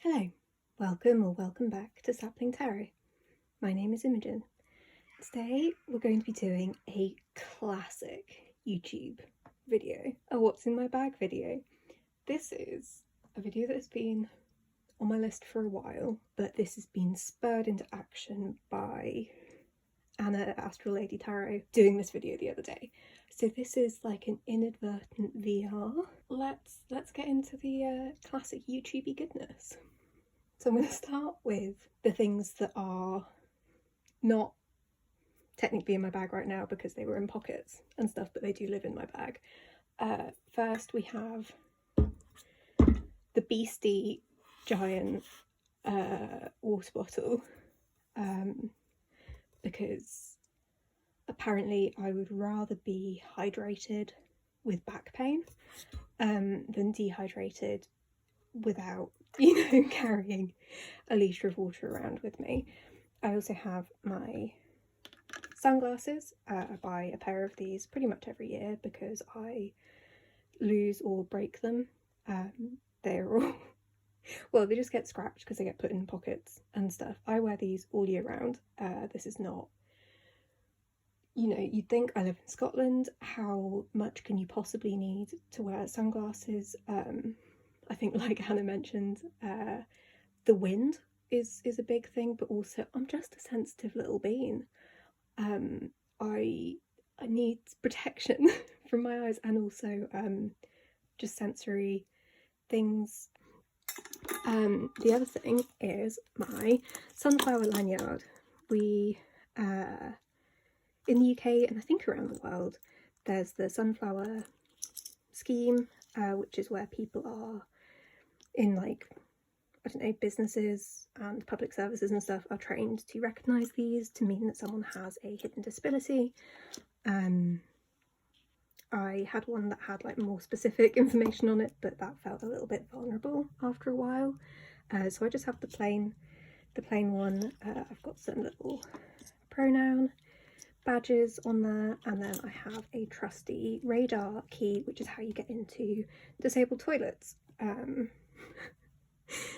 Hello, welcome or welcome back to Sapling Tarot. My name is Imogen. Today we're going to be doing a classic YouTube video, a what's in my bag video. This is a video that has been on my list for a while, but this has been spurred into action by Anna at Astral Lady Tarot doing this video the other day. So this is like an inadvertent VR. Let's get into the classic YouTubey goodness. So I'm going to start with the things that are not technically in my bag right now because they were in pockets and stuff, but they do live in my bag. First we have the beastie giant water bottle, because apparently I would rather be hydrated with back pain than dehydrated without, carrying a litre of water around with me. I also have my sunglasses. I buy a pair of these pretty much every year because I lose or break them. They're all well, they just get scratched because they get put in pockets and stuff. I wear these all year round. This is not, you'd think I live in Scotland, how much can you possibly need to wear sunglasses? I think, like Hannah mentioned, the wind is a big thing, but also I'm just a sensitive little bean. I need protection from my eyes, and also just sensory things. The other thing is my sunflower lanyard. We in the UK and I think around the world, there's the sunflower scheme, which is where people are in, like, I don't know, businesses and public services and stuff are trained to recognise these to mean that someone has a hidden disability. I had one that had like more specific information on it, but that felt a little bit vulnerable after a while. So I just have the plain one. I've got some little pronoun badges on there, and then I have a trusty radar key, which is how you get into disabled toilets.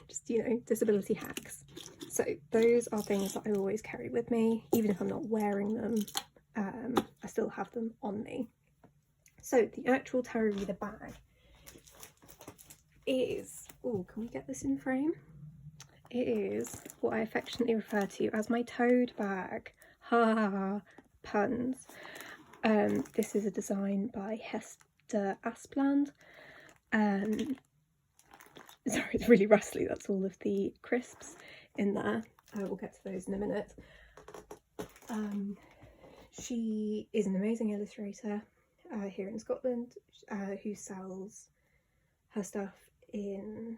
Just, disability hacks. So those are things that I always carry with me, even if I'm not wearing them. I still have them on me. So the actual tarot reader bag is, oh, can we get this in frame? It is what I affectionately refer to as my toad bag. Ha ha ha, puns. This is a design by Hester Aspland. Sorry, it's really rustly, that's all of the crisps in there. We'll get to those in a minute. She is an amazing illustrator here in Scotland, who sells her stuff in,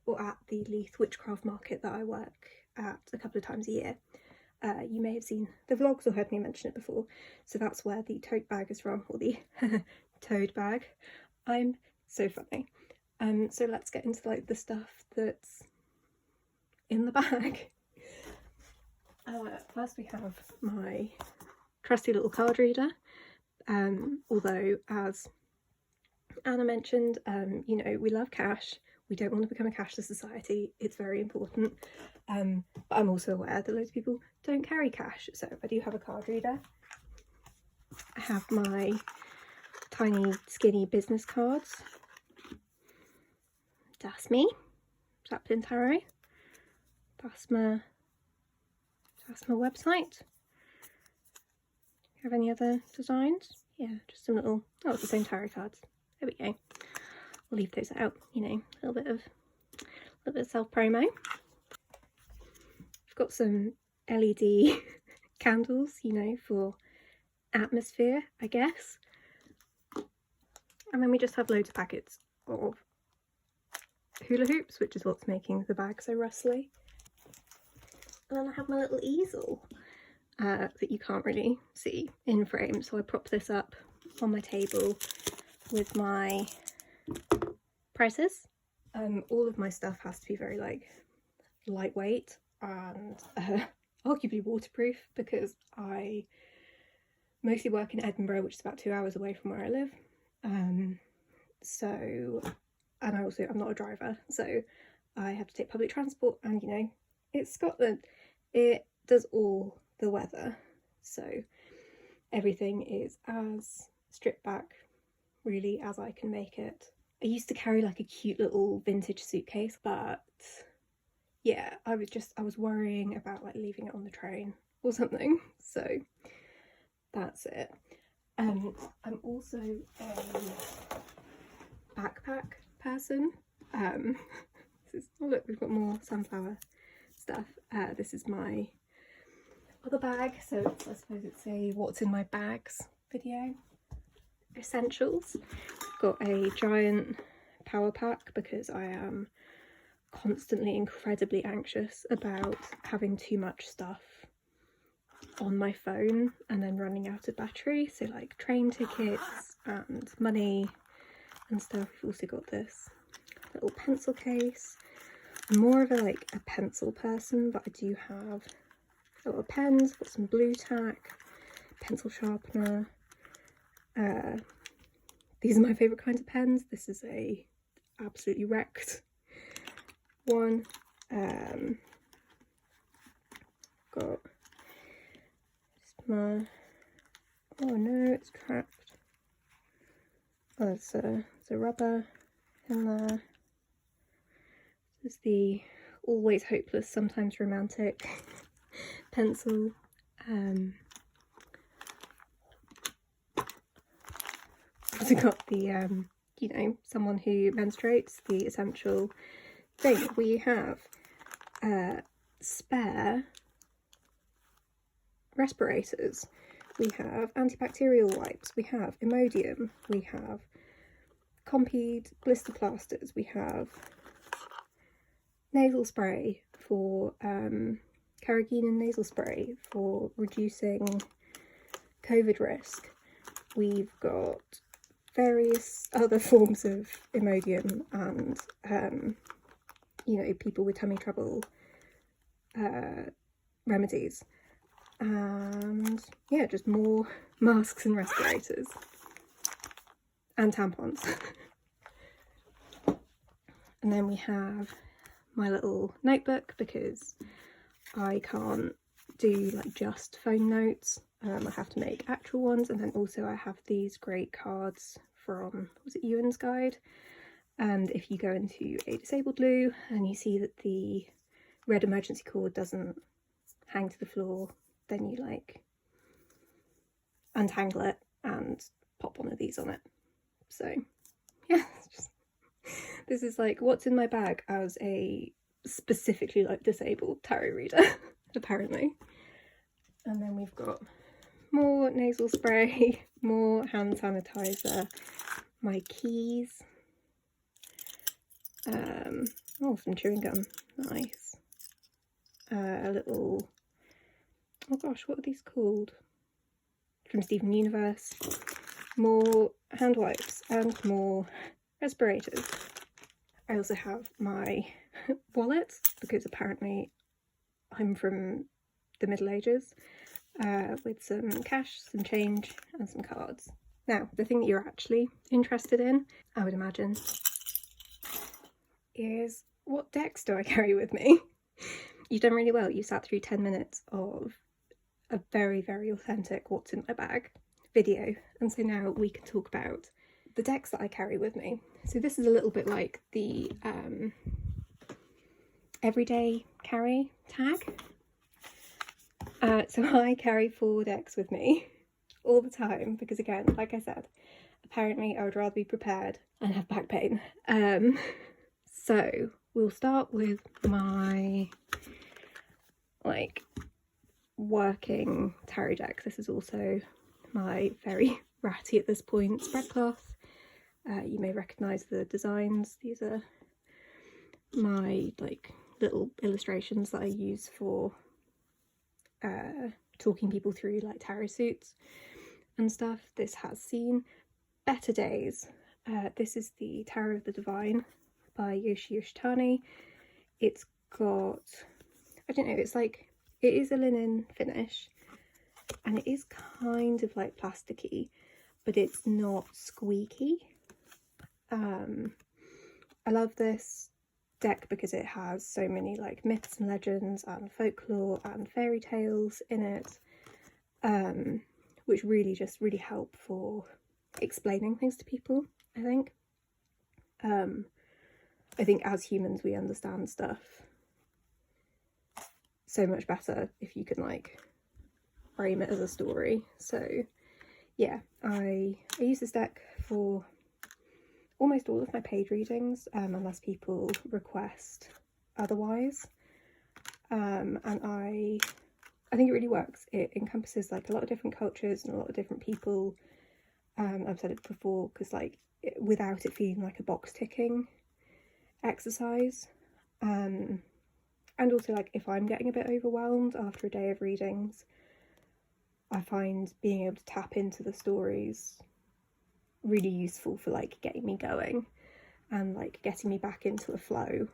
or at, the Leith Witchcraft Market that I work at a couple of times a year. You may have seen the vlogs or heard me mention it before. So that's where the tote bag is from, or the toad bag. I'm so funny. So let's get into like the stuff that's in the bag. First we have my trusty little card reader. Although, as Anna mentioned, we love cash. We don't want to become a cashless society. It's very important. But I'm also aware that loads of people don't carry cash. So I do have a card reader. I have my tiny skinny business cards. That's me, Sapling Tarot. That's my website. Have any other designs? Yeah, just some little, oh, it's the same tarot cards. There we go. We'll leave those out, a little bit of self-promo. I've got some LED candles, for atmosphere, I guess. And then we just have loads of packets of hula hoops, which is what's making the bag so rustly. And then I have my little easel that you can't really see in frame, so I prop this up on my table with my prices. All of my stuff has to be very lightweight and arguably waterproof, because I mostly work in Edinburgh, which is about 2 hours away from where I live. So, and I'm not a driver, so I have to take public transport, and you know, it's Scotland, it does all the weather, so everything is as stripped back really as I can make it. I used to carry like a cute little vintage suitcase, but yeah, I was worrying about like leaving it on the train or something, so that's it. I'm also a backpack person. Oh look, we've got more sunflower stuff. This is my other bag, so I suppose it's a what's in my bags video. Essentials. Got a giant power pack because I am constantly incredibly anxious about having too much stuff on my phone and then running out of battery, so like train tickets and money and stuff. We've also got this little pencil case. I'm more of a pencil person, but I do have a lot of pens. Got some blue tack, pencil sharpener. These are my favourite kinds of pens. This is a absolutely wrecked one. Got just my, oh no, it's trapped. Oh, there's a rubber in there. This is the always hopeless, sometimes romantic pencil. Also got the you know, someone who menstruates, the essential thing. We have spare respirators, we have antibacterial wipes, we have Imodium, we have Compeed blister plasters, we have nasal spray for carrageenan nasal spray for reducing COVID risk. We've got various other forms of Imodium and you know, people with tummy trouble remedies, and yeah, just more masks and respirators and tampons. And then we have my little notebook because I can't do like just phone notes. I have to make actual ones, and then also I have these great cards from, was it Ewan's Guide? And if you go into a disabled loo and you see that the red emergency cord doesn't hang to the floor, then you like untangle it and pop one of these on it. So yeah, it's just, this is like what's in my bag as a specifically like disabled tarot reader apparently. And then we've got more nasal spray, more hand sanitizer, my keys, oh, some chewing gum, nice, a little, oh gosh, what are these called, from Steven Universe, more hand wipes and more respirators. I also have my wallet because apparently I'm from the Middle Ages, with some cash, some change and some cards. Now, the thing that you're actually interested in, I would imagine, is what decks do I carry with me? You've done really well. You sat through 10 minutes of a very, very authentic what's in my bag video, and so now we can talk about the decks that I carry with me. So this is a little bit like the everyday carry tag. So I carry 4 decks with me all the time because, again, like I said, apparently I would rather be prepared and have back pain. So we'll start with my like working tarot deck. This is also my very ratty at this point spread cloth. You may recognise the designs. These are my like little illustrations that I use for talking people through like tarot suits and stuff. This has seen better days. This is the Tarot of the Divine by Yoshi Yoshitani. It's got, I don't know, it's like, it is a linen finish and it is kind of like plasticky, but it's not squeaky. I love this. deck because it has so many like myths and legends and folklore and fairy tales in it, which really help for explaining things to people, I think. I think as humans we understand stuff so much better if you can like frame it as a story. So yeah, I use this deck for almost all of my paid readings, unless people request otherwise. And I think it really works. It encompasses like a lot of different cultures and a lot of different people. I've said it before, because like without it feeling like a box ticking exercise. And also like if I'm getting a bit overwhelmed after a day of readings, I find being able to tap into the stories really useful for like getting me going and like getting me back into a flow.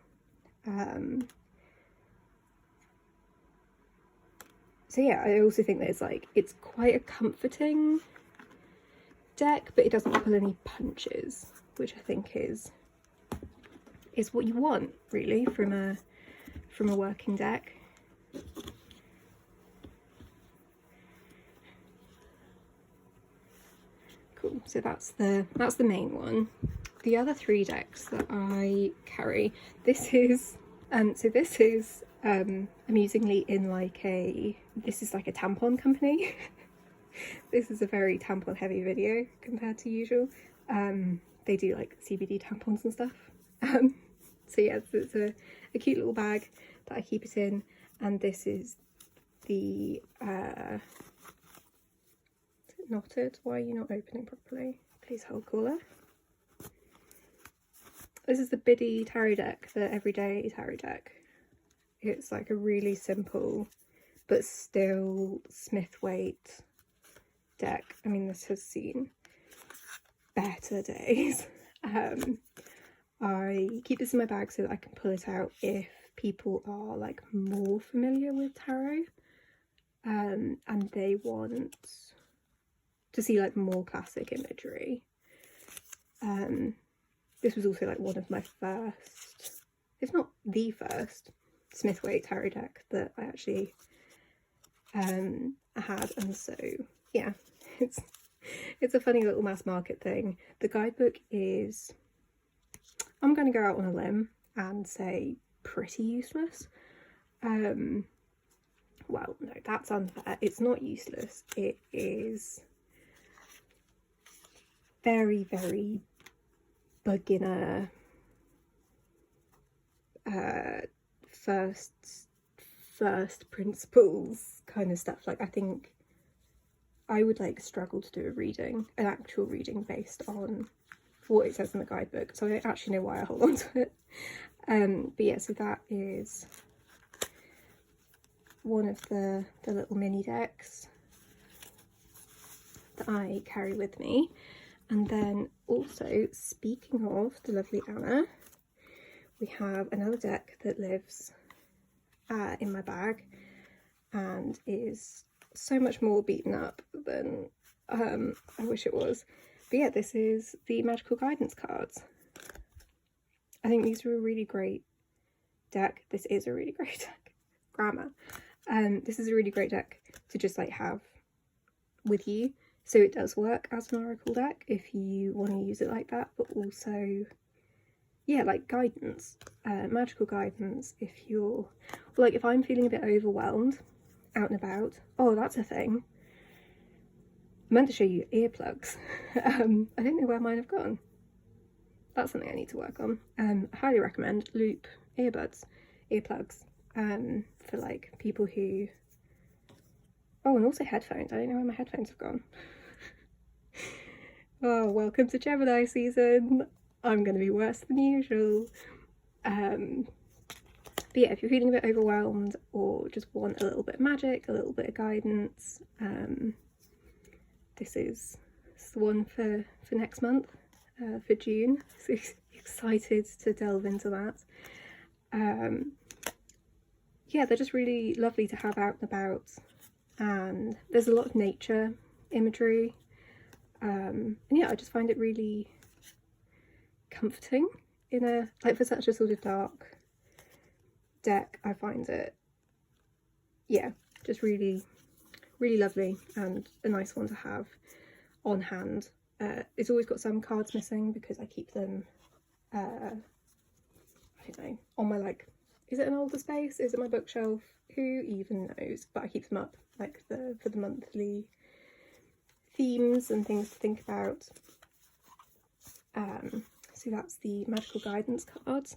So yeah, I also think that it's quite a comforting deck, but it doesn't pull any punches, which I think is what you want really from a working deck. Cool, so that's the main one. The other 3 decks that I carry, this is amusingly in like this is like a tampon company. This is a very tampon heavy video compared to usual. They do like CBD tampons and stuff. So yeah, it's a cute little bag that I keep it in, and this is the is it knotted? Why are you not opening properly? Please hold, caller. This is the Biddy tarot deck, the Everyday Tarot deck. It's like a really simple but still Smith-weight deck. I mean, this has seen better days. I keep this in my bag so that I can pull it out if people are like more familiar with tarot, and they want to see like more classic imagery. This was also like one of my first, if not the first, Smith-weight tarot deck that I actually had, and so yeah, it's a funny little mass market thing. The guidebook is, I'm going to go out on a limb and say, pretty useless. Well, no, that's unfair. It's not useless. It is very, very beginner, first principles kind of stuff. Like, I think I would like struggle to do an actual reading based on what it says in the guidebook, so I don't actually know why I hold on to it. But yeah, so that is one of the little mini decks that I carry with me. And then also, speaking of the lovely Anna, we have another deck that lives in my bag and is so much more beaten up than I wish it was. But yeah, this is the Magical Guidance cards. I think these are a really great deck. This is a really great deck. Grammar. This is a really great deck to just like have with you. So it does work as an oracle deck if you want to use it like that, but also, yeah, like guidance, magical guidance. If you're, like, if I'm feeling a bit overwhelmed out and about, oh, that's a thing. I meant to show you earplugs. I don't know where mine have gone. That's something I need to work on. I highly recommend loop earbuds, earplugs, for like people who, oh, and also headphones. I don't know where my headphones have gone. Oh, welcome to Gemini season. I'm going to be worse than usual. But yeah, if you're feeling a bit overwhelmed or just want a little bit of magic, a little bit of guidance, this is the one for next month, for June. So excited to delve into that. Yeah, they're just really lovely to have out and about, and there's a lot of nature imagery, and yeah, I just find it really comforting in a, like, for such a sort of dark deck. I find it, yeah, just really, really lovely and a nice one to have on hand. It's always got some cards missing because I keep them, I don't know, on my, like, is it an older space? Is it my bookshelf? Who even knows? But I keep them up, like, for the monthly themes and things to think about. So that's the magical guidance cards.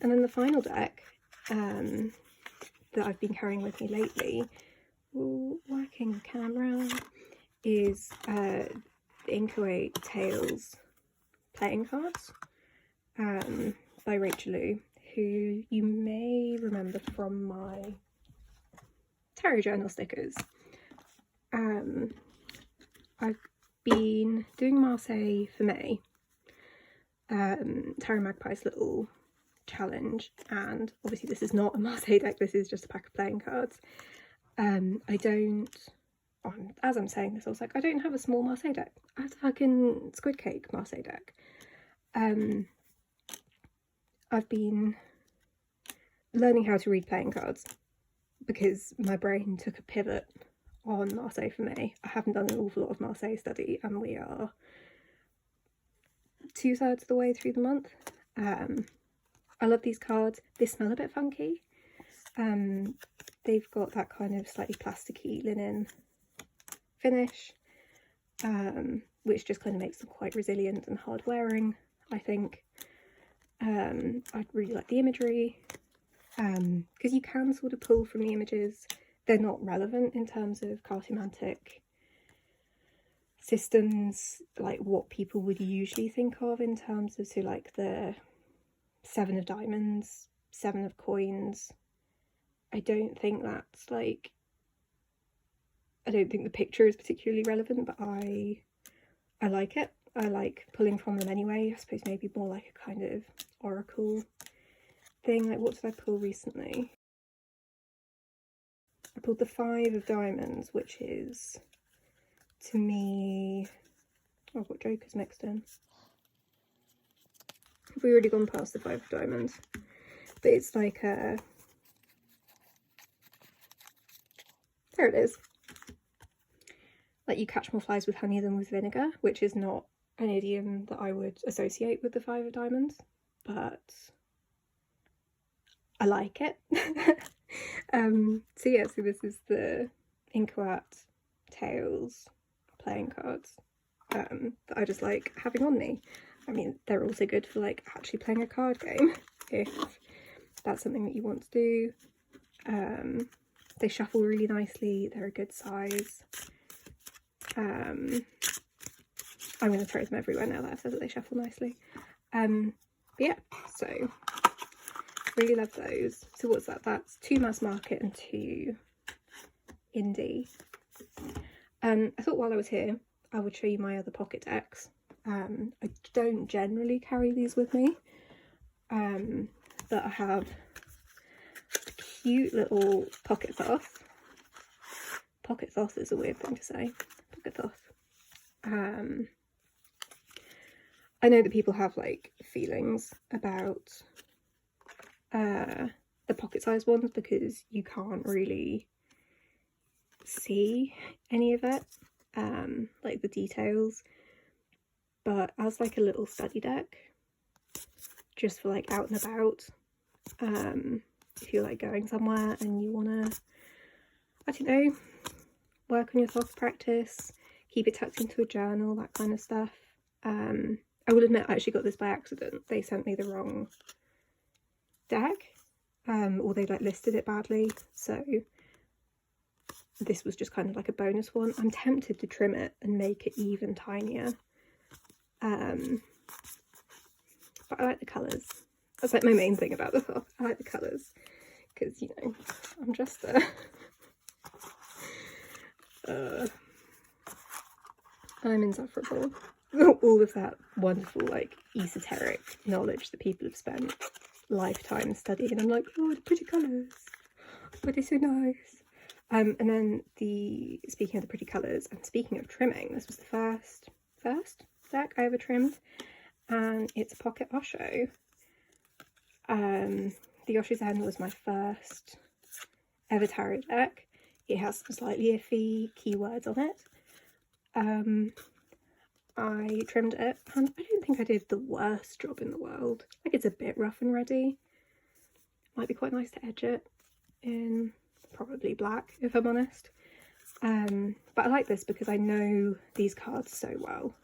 And then the final deck that I've been carrying with me lately, working camera, is EverydayCarryTarot Tales playing cards by Rachel, who you may remember from my tarot journal stickers. I've been doing Marseille for May, Tarot Magpie's little challenge, and obviously this is not a Marseille deck, this is just a pack of playing cards. I don't, as I'm saying this, I was like, I don't have a small Marseille deck, I have the fucking Squid Cake Marseille deck. I've been learning how to read playing cards because my brain took a pivot on Marseille for May. I haven't done an awful lot of Marseille study, and we are 2/3 of the way through the month. I love these cards. They smell a bit funky. They've got that kind of slightly plasticky linen finish, which just kind of makes them quite resilient and hard wearing, I think. I really like the imagery, because you can sort of pull from the images. They're not relevant in terms of cartomantic systems, like what people would usually think of in terms of, so like the 7 of diamonds, 7 of coins. I don't think that's like, I don't think the picture is particularly relevant, but I like it. I like pulling from them anyway. I suppose maybe more like a kind of oracle thing. Like, what did I pull recently? I pulled the 5 of diamonds, which is, to me, oh, I've got jokers mixed in. Have we already gone past the 5 of diamonds? But it's like a, there it is. Like, you catch more flies with honey than with vinegar, which is not an idiom that I would associate with the 5 of diamonds, but I like it. So yeah, so this is the EverydayCarryTarot Tales playing cards that I just like having on me. I mean, they're also good for like actually playing a card game if that's something that you want to do. They shuffle really nicely, they're a good size. I'm going to throw them everywhere now that I've said that they shuffle nicely. But yeah, so really love those. So what's that? That's 2 mass market and 2 indie. I thought while I was here I would show you my other pocket decks. I don't generally carry these with me, but I have a cute little pocket thoth. Pocket thoth is a weird thing to say. Pocket thoth. I know that people have like feelings about the pocket sized ones because you can't really see any of it, like the details, but as like a little study deck, just for like out and about, if you're like going somewhere and you want to, I don't know, work on your thoth practice, keep it tucked into a journal, that kind of stuff. I will admit I actually got this by accident. They sent me the wrong deck, or they like listed it badly, so this was just kind of like a bonus one. I'm tempted to trim it and make it even tinier, but I like the colours. That's like my main thing about the thoth. I like the colours because, you know, I'm just I'm insufferable. All of that wonderful like esoteric knowledge that people have spent lifetimes studying, I'm like, oh, the pretty colours, but they're so nice. And then speaking of the pretty colours and speaking of trimming, this was the first deck I ever trimmed, and it's a pocket Osho. The Yoshi's End was my first ever tarot deck. It has some slightly iffy keywords on it. I trimmed it, and I don't think I did the worst job in the world. Like, it's a bit rough and ready. Might be quite nice to edge it in probably black, if I'm honest. But I like this because I know these cards so well.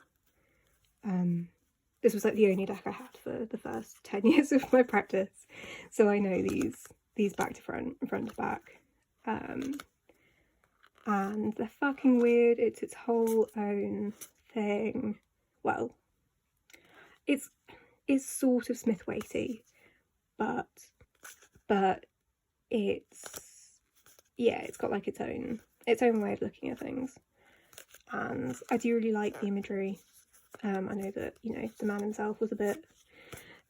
This was like the only deck I had for the first 10 years of my practice, so I know these back to front and front to back. And they're fucking weird. It's its whole own thing. Well, it's sort of Smith-Waitey, but it's got like its own way of looking at things, and I do really like the imagery. I know that, you know, the man himself was a bit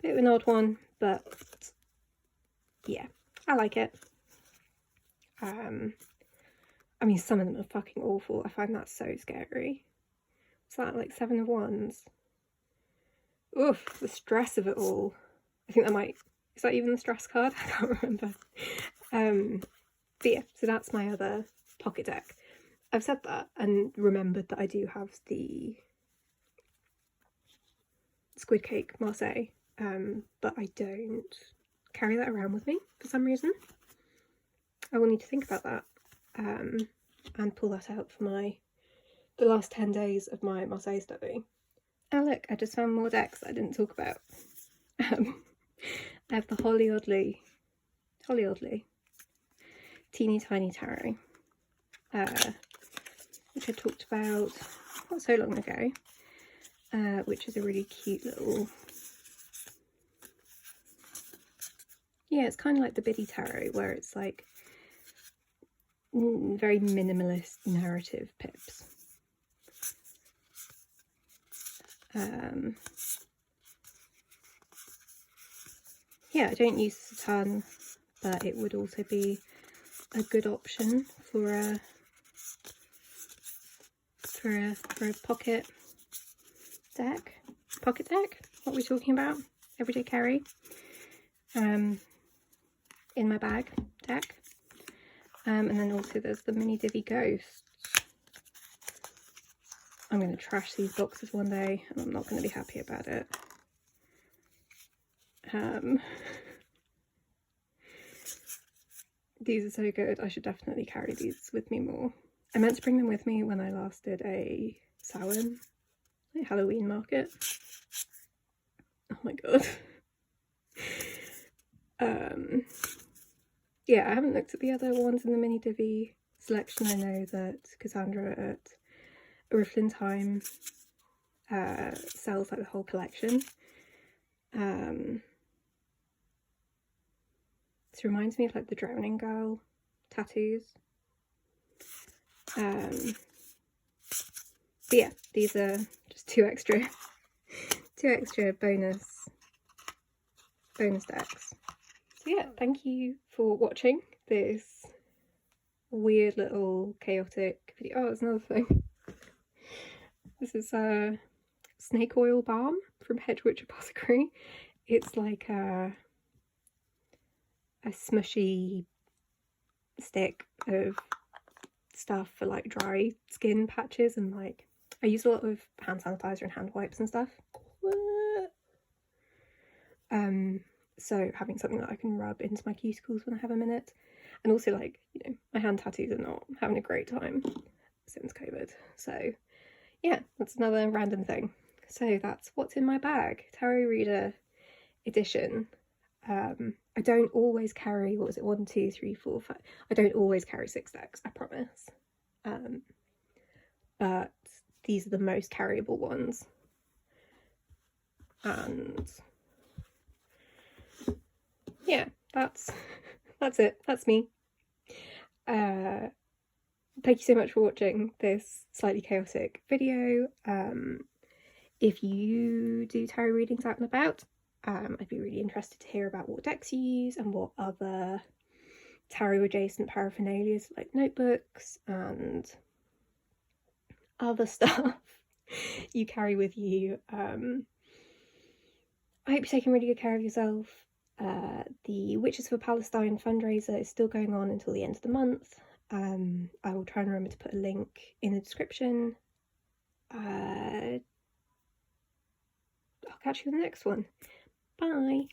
of an odd one, but yeah, I like it. I mean, some of them are fucking awful. I find that so scary. Is that like 7 of Wands? Oof, the stress of it all. I think that might... Is that even the stress card? I can't remember. But yeah, so that's my other pocket deck. I've said that and remembered that I do have the Squid Cake Marseille, but I don't carry that around with me for some reason. I will need to think about that and pull that out for the last 10 days of my Marseille study. Oh look, I just found more decks that I didn't talk about. I have the Holly Oddly Teeny Tiny Tarot, which I talked about not so long ago, which is a really cute little... Yeah, it's kind of like the Biddy Tarot, where it's like very minimalist narrative pips. Yeah, I don't use this a ton, but it would also be a good option for a pocket deck. Pocket deck? What are we talking about? Everyday Carry. In my bag deck. And then also there's the Mini Divi Ghosts. I'm going to trash these boxes one day and I'm not going to be happy about it. These are so good. I should definitely carry these with me more. I meant to bring them with me when I last did a Samhain, like Halloween market. Oh my god. Yeah, I haven't looked at the other ones in the Mini Divi selection. I know that Cassandra at Oriflin Time sells like the whole collection. This reminds me of like the Drowning Girl tattoos. But yeah, these are just two extra bonus decks. So yeah, thank you for watching this weird little chaotic video. Oh, there's another thing. This is snake oil balm from Hedgewitch Apothecary. It's like a smushy stick of stuff for like dry skin patches, and like I use a lot of hand sanitizer and hand wipes and stuff. So having something that I can rub into my cuticles when I have a minute, and also like, you know, my hand tattoos are not having a great time since COVID. So yeah, that's another random thing. So that's what's in my bag, Tarot Reader edition. I don't always carry, what was it, 1, 2, 3, 4, 5. I don't always carry 6 decks, I promise. But these are the most carryable ones. And yeah, that's it. That's me. Thank you so much for watching this slightly chaotic video. If you do tarot readings out and about, I'd be really interested to hear about what decks you use and what other tarot adjacent paraphernalias like notebooks and other stuff you carry with you. I hope you're taking really good care of yourself. The Witches for Palestine fundraiser is still going on until the end of the month. I will try and remember to put a link in the description. I'll catch you in the next one. Bye!